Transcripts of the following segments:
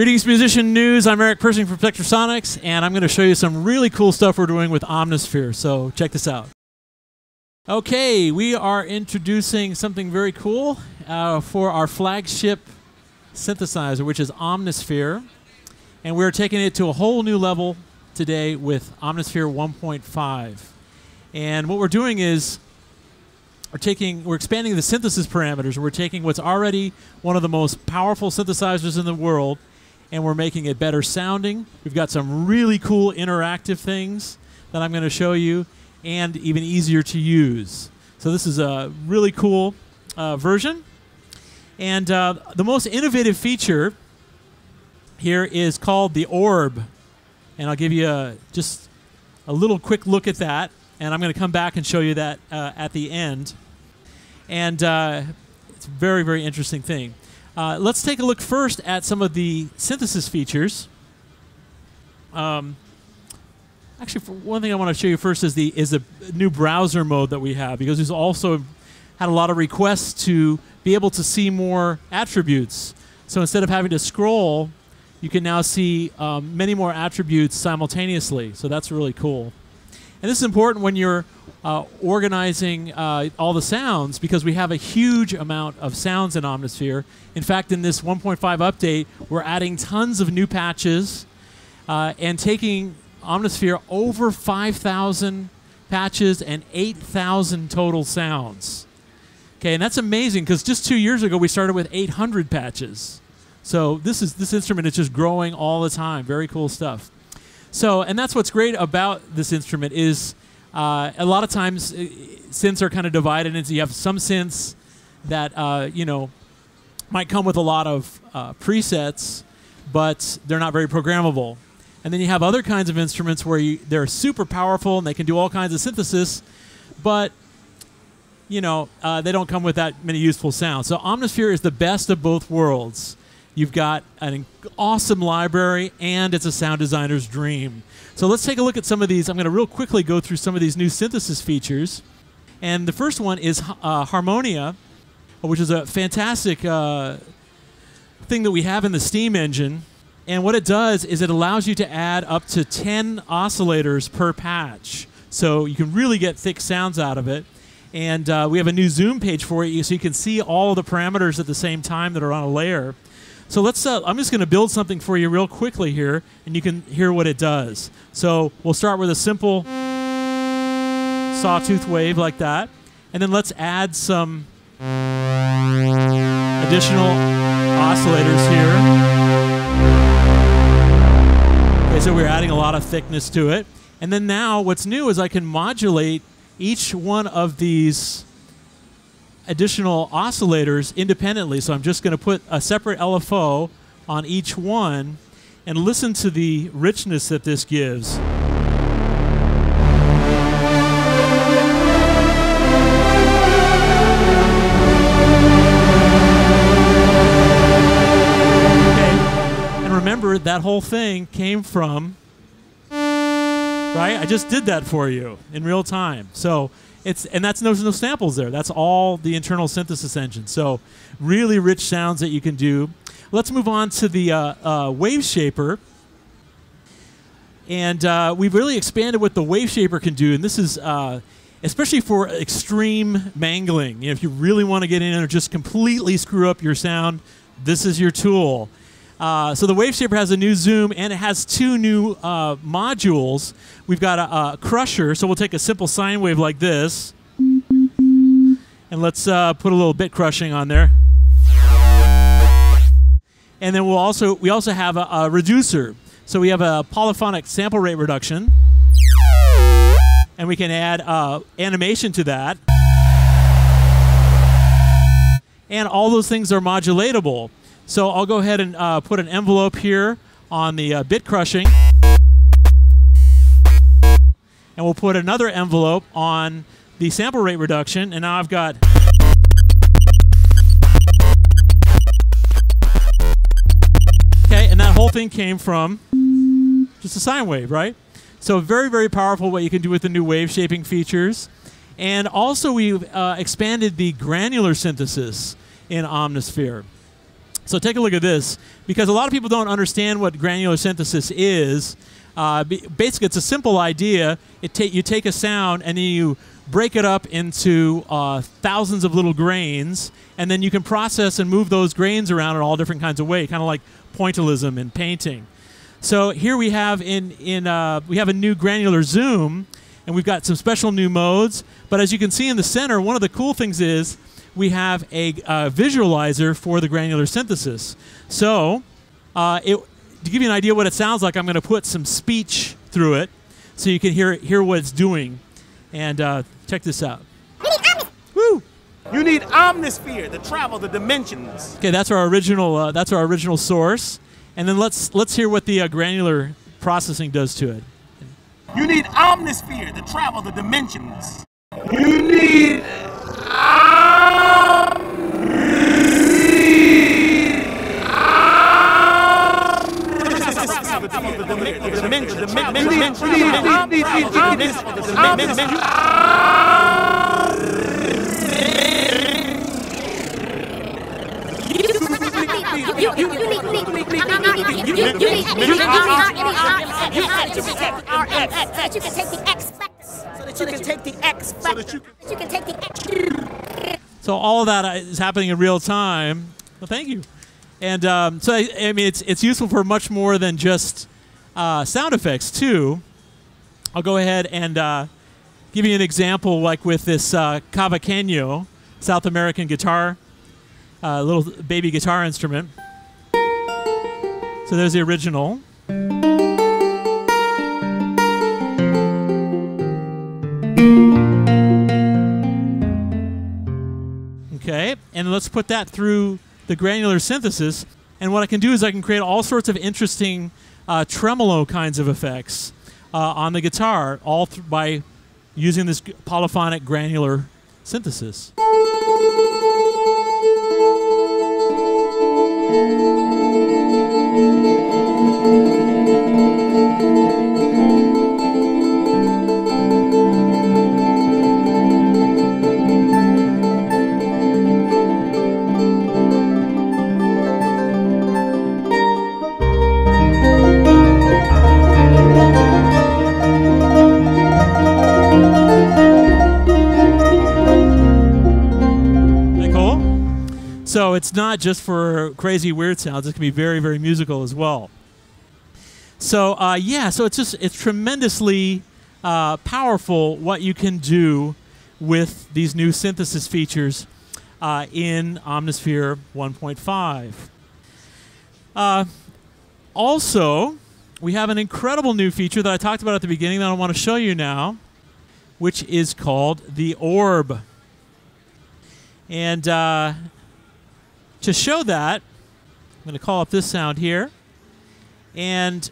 Greetings, Musician News. I'm Eric Persing from Spectrasonics, and I'm going to show you some really cool stuff we're doing with Omnisphere. So check this out. Okay, we are introducing something very cool for our flagship synthesizer, which is Omnisphere. And we're taking it to a whole new level today with Omnisphere 1.5. And what we're doing is we're expanding the synthesis parameters. We're taking what's already one of the most powerful synthesizers in the world, and we're making it better sounding. We've got some really cool interactive things that I'm going to show you, and even easier to use. So this is a really cool version. And the most innovative feature here is called the orb. And I'll give you just a little quick look at that. And I'm going to come back and show you that at the end. And it's a very, very interesting thing. Let's take a look first at some of the synthesis features. Actually, for one thing I want to show you first is the new browser mode that we have, because we've also had a lot of requests to be able to see more attributes. So instead of having to scroll, you can now see many more attributes simultaneously. So that's really cool. And this is important when you're organizing all the sounds, because we have a huge amount of sounds in Omnisphere. In fact, in this 1.5 update, we're adding tons of new patches and taking Omnisphere over 5,000 patches and 8,000 total sounds. Okay, and that's amazing, because just 2 years ago we started with 800 patches. So this instrument is just growing all the time. Very cool stuff. So, and that's what's great about this instrument is a lot of times synths are kind of divided into, you have some synths that you know, might come with a lot of presets, but they're not very programmable. And then you have other kinds of instruments where they're super powerful and they can do all kinds of synthesis, but you know, they don't come with that many useful sounds. So Omnisphere is the best of both worlds. You've got an awesome library, and it's a sound designer's dream. So let's take a look at some of these. I'm going to real quickly go through some of these new synthesis features. And the first one is Harmonia, which is a fantastic thing that we have in the Steam engine. And what it does is it allows you to add up to 10 oscillators per patch. So you can really get thick sounds out of it. And we have a new zoom page for you, so you can see all the parameters at the same time that are on a layer. So let's. I'm just going to build something for you real quickly here, and you can hear what it does. So we'll start with a simple sawtooth wave like that, and then let's add some additional oscillators here. Okay, so we're adding a lot of thickness to it. And then now what's new is I can modulate each one of these additional oscillators independently. So I'm just going to put a separate LFO on each one and listen to the richness that this gives. Okay. And remember, that whole thing came from, right? I just did that for you in real time. So and that's no samples there. That's all the internal synthesis engine. So really rich sounds that you can do. Let's move on to the wave shaper. And we've really expanded what the wave shaper can do. And this is especially for extreme mangling. You know, if you really want to get in and just completely screw up your sound, this is your tool. So the wave shaper has a new zoom, and it has two new modules. We've got a crusher, so we'll take a simple sine wave like this, and let's put a little bit crushing on there. And then we also have a reducer. So we have a polyphonic sample rate reduction, and we can add animation to that. And all those things are modulatable. So I'll go ahead and put an envelope here on the bit crushing. And we'll put another envelope on the sample rate reduction. And now I've got... Okay, and that whole thing came from just a sine wave, right? So very, very powerful what you can do with the new wave shaping features. And also we've expanded the granular synthesis in Omnisphere. So take a look at this, because a lot of people don't understand what granular synthesis is. Basically, it's a simple idea. You take a sound and then you break it up into thousands of little grains, and then you can process and move those grains around in all different kinds of ways, kind of like pointillism in painting. So here we have we have a new granular zoom, and we've got some special new modes. But as you can see in the center, one of the cool things is we have a visualizer for the granular synthesis. So to give you an idea what it sounds like, I'm going to put some speech through it so you can hear what it's doing. And check this out. Woo! You need Omnisphere to travel the dimensions. Okay, that's our original source. And then let's hear what the granular processing does to it. You need Omnisphere to travel the dimensions. You need So all of that is happening in real time. Well, thank you. And so I mean, it's useful for much more than just sound effects too. I'll go ahead and give you an example, like with this cavaqueño, South American guitar, little baby guitar instrument. So there's the original. Okay, and let's put that through the granular synthesis. And what I can do is I can create all sorts of interesting tremolo kinds of effects on the guitar, all by using this polyphonic granular synthesis. So it's not just for crazy weird sounds. It can be very, very musical as well. So yeah, so it's tremendously powerful what you can do with these new synthesis features in Omnisphere 1.5. Also, we have an incredible new feature that I talked about at the beginning that I want to show you now, which is called the orb. And to show that, I'm going to call up this sound here. And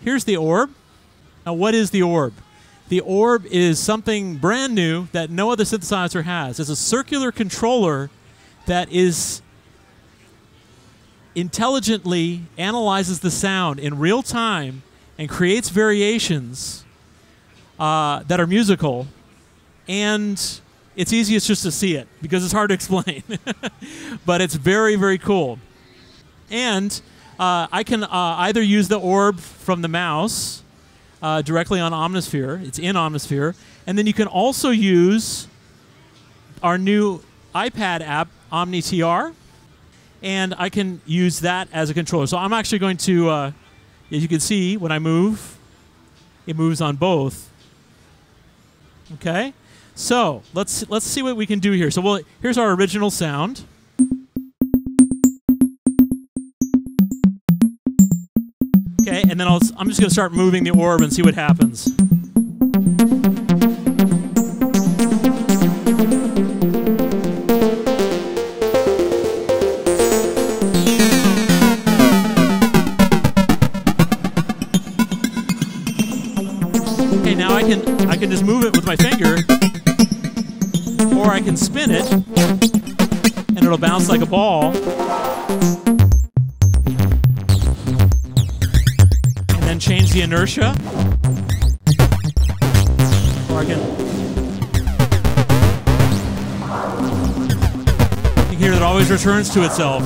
here's the orb. Now, what is the orb? The orb is something brand new that no other synthesizer has. It's a circular controller that intelligently analyzes the sound in real time and creates variations that are musical. And it's easiest just to see it because it's hard to explain. But it's very, very cool. And I can either use the orb from the mouse directly on Omnisphere. It's in Omnisphere. And then you can also use our new iPad app, Omni TR. And I can use that as a controller. So I'm actually going to, as you can see, when I move, it moves on both. Okay? So let's see what we can do here. So here's our original sound. Okay, and then I'm just going to start moving the orb and see what happens. Okay, now I can just move it with my finger. Or I can spin it, and it'll bounce like a ball. And then change the inertia. Or I can... You can hear that it always returns to itself.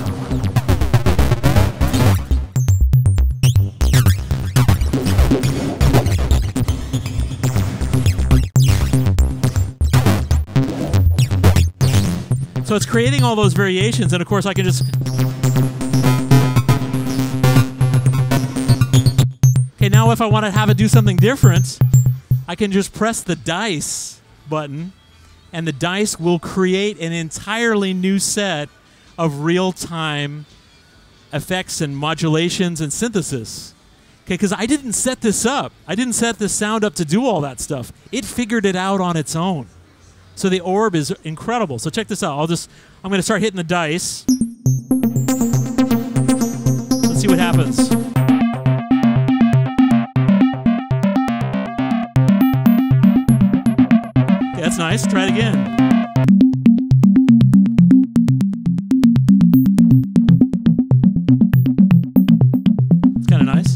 So it's creating all those variations, and of course I can just... Okay, now if I want to have it do something different, I can just press the dice button, and the dice will create an entirely new set of real-time effects and modulations and synthesis. Okay, because I didn't set this up. I didn't set this sound up to do all that stuff. It figured it out on its own. So the orb is incredible. So check this out. I'm going to start hitting the dice. Let's see what happens. Okay, that's nice. Try it again. It's kind of nice.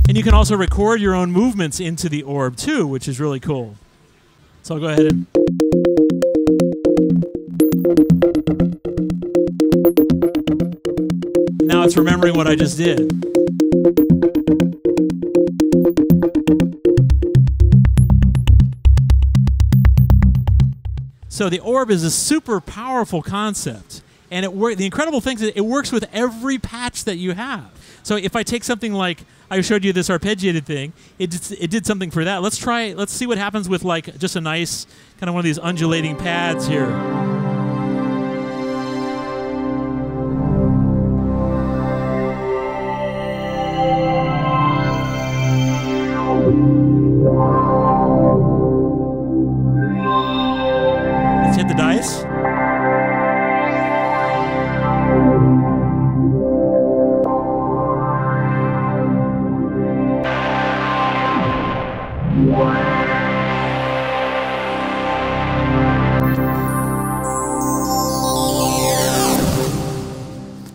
And you can also record your own movements into the orb too, which is really cool. So I'll go ahead and... Now it's remembering what I just did. So the orb is a super powerful concept. And the incredible thing is that it works with every patch that you have. So if I take something like, I showed you this arpeggiated thing, it did something for that. Let's see what happens with like just a nice, kind of one of these undulating pads here. Let's hit the dice.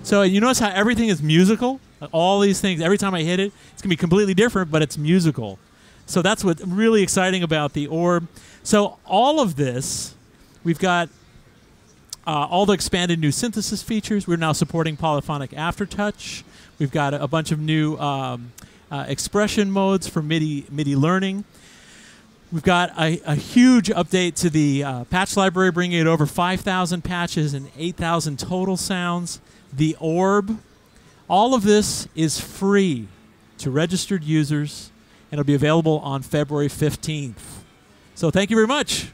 So you notice how everything is musical? All these things, every time I hit it, it's going to be completely different, but it's musical. So that's what's really exciting about the orb. So all of this, we've got all the expanded new synthesis features. We're now supporting polyphonic aftertouch. We've got a bunch of new expression modes for MIDI learning. We've got a huge update to the patch library, bringing it over 5,000 patches and 8,000 total sounds. The orb, all of this is free to registered users, and it'll be available on February 15th. So thank you very much.